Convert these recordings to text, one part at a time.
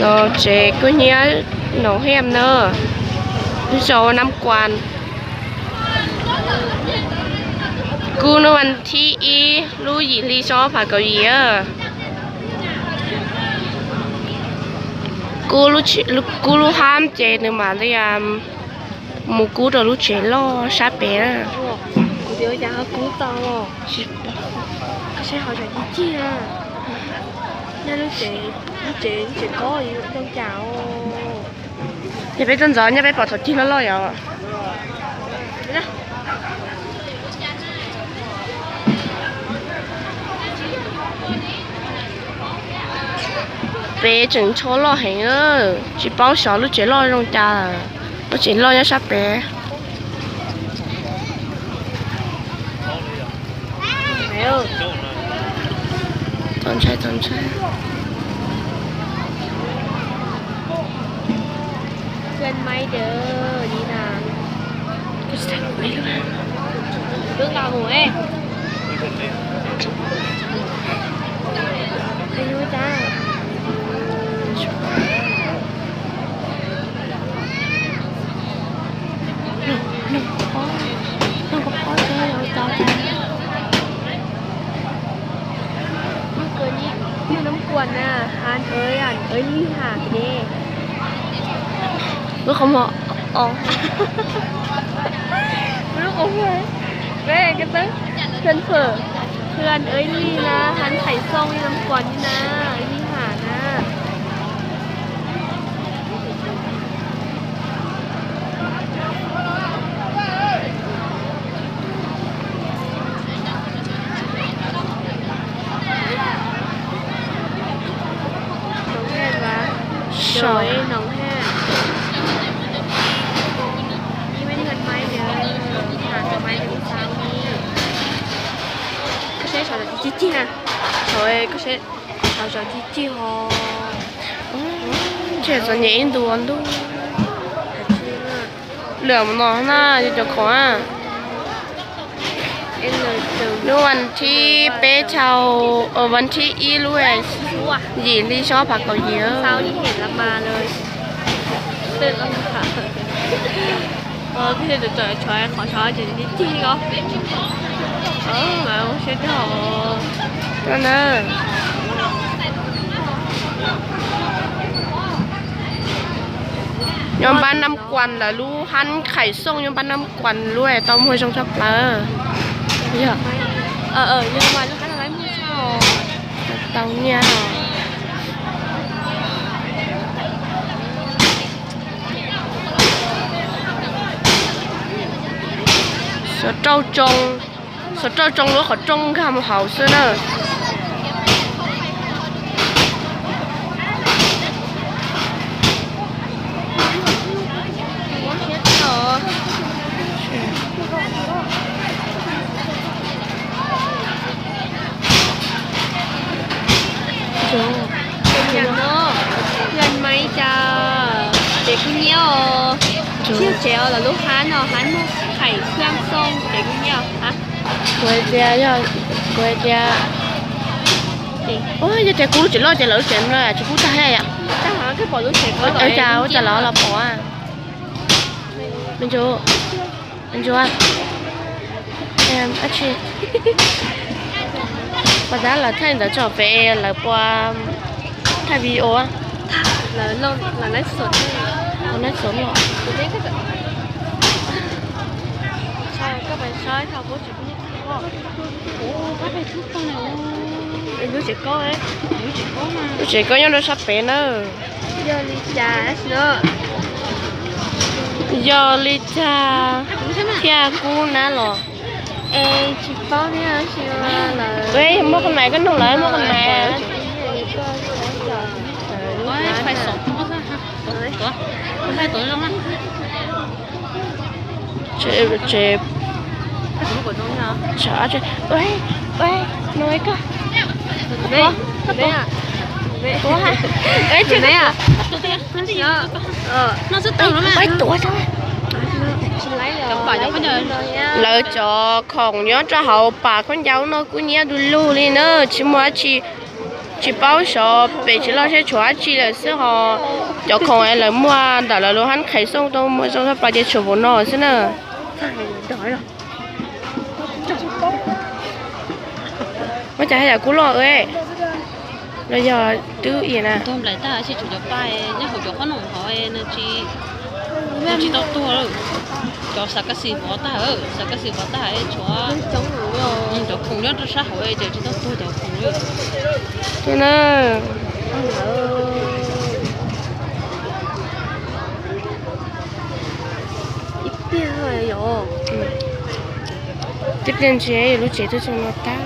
nó chế cứ nhớ nó hem nữa số năm quanกูในวันที่อีรู้หยีรีชอบผ่าเกาหลีกูรู้ห้ามเจนมาเลยหมูกูจะรู้เจล่อชาเป๋กูเดี๋ยวจะเอากูต่อก็ใช่เขาจะยิ่งจีน่ะนั่นรู้เจก็อยู่ตรงเจ้าอย่าไปจนอย่าไปปลอดทดที่แล้วล่ออย่าbé chừng cho lo hành ơ chỉ bao sáu lúc chỉ lo trong cha lúc chỉ lo cho sắp bé tòn trai lên máy đỡ đi nào cái gì vậy luôn đứng nào ngủ em đi nuôi ta nó có khó chơi đâu tao nó cười nhưน้ำกวนน่ะฮันเอ้ยนี่หาเด้ bữa không họ lúc ông ơi về cái tớ thân phở พื่อนเอ้ยนี่นะฮันไข่ซ่องนี่น้ำกวนนี่นะนี่หานะโดยน้องแห้นี่ไม่เงินไม้เด้อหาตัวไม้ถึงเช้านี้ก็ใช้สอนจีจีฮะโดยก็ใช้สอนจีจีฮอเชื่อจะเนี่ยดูอันดูเหลือมันน้อยน่าจะขอดูวันที่เป๊ะเช่าวันที่อีรู้ไอ้หยีรีชอบผักเกาหลีเช้านี้เห็นแล้วมาเลยตื่นแล้วค่ะพี่จะจ่อยช้อยขอช้อยจีจีก็มาเช็ดหอก็นะยอมบ้านน้ำกวนล่ะรู้หันไข่ส่งยอมบ้านน้ำกวนรู้ไอ้ต้มห้วยชงชอบปลาเยอะยังมาลูกค้าอะไรมือเช่าเตาเนี่ยสเจ้าจงรู้เขาจงคำเขาซื้อเนอะอย่างเนาะเงินไหมจ้าเด็กคนนี้ชื่อเจลหรือลูกค้าเนาะฮันมุกไข่เครื่องส้มเด็กคนนี้ฮะก๋วยเตี๋ยวโอ้ยจะกูรู้จักรอดจะเหลือเจ๋งเลยจะกูจะให้อ่ะถ้าหาก็บอกรู้เฉยก็เลยจะล้อเราพออ่ะเป็นจูอ่ะchị và giá là thay để cho về là qua thay video á là lâu là lấy sốt rồi đấy cái sao các bạn soi thao bố chỉ có các bạn thuốc con này bố chỉ có ấy bố chỉ có nhau nó sắp bé nữa giờ đi cha theo cô ná rồi chị bao nhiêu xíu là ê mua con này cái nụ lại mua con này phải sốt không có hai tuổi lắm á chị sợ chị ê nói cơ đây à ủa hả ê chị đấy à nó rất to lắm mấy tuổi thôi lỡ cho không nhớ cho hậu bà con cháu nó cứ nhớ đu lu đi nữa chỉ 去报销，北京那些车机的时候，就空爱来mua，到了路喊开送都没说他把这全部拿是呢。太大了。我จะให้อยากกูรอเอ้ยเราอย่าดื้ออีนะ tôm lại ta chỉ chủ cho bay nhá hồi cho con nồng hỏi nó chỉ tao tua rồi cho sao cái gì bỏ ta ở sao cái gì bỏ ta ấy cho Chống rồi. cho khung nhất nó sát hỏi chỉ tao tua cho khung nữa thế nè Ít tiền rồi rồi. tiếp lên chế lúc chế tôi cho nó ta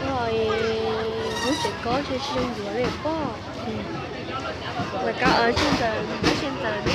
Rồi bố sẽ có cho xin rửa đẹp quá. Và cao ở trên tờ đi.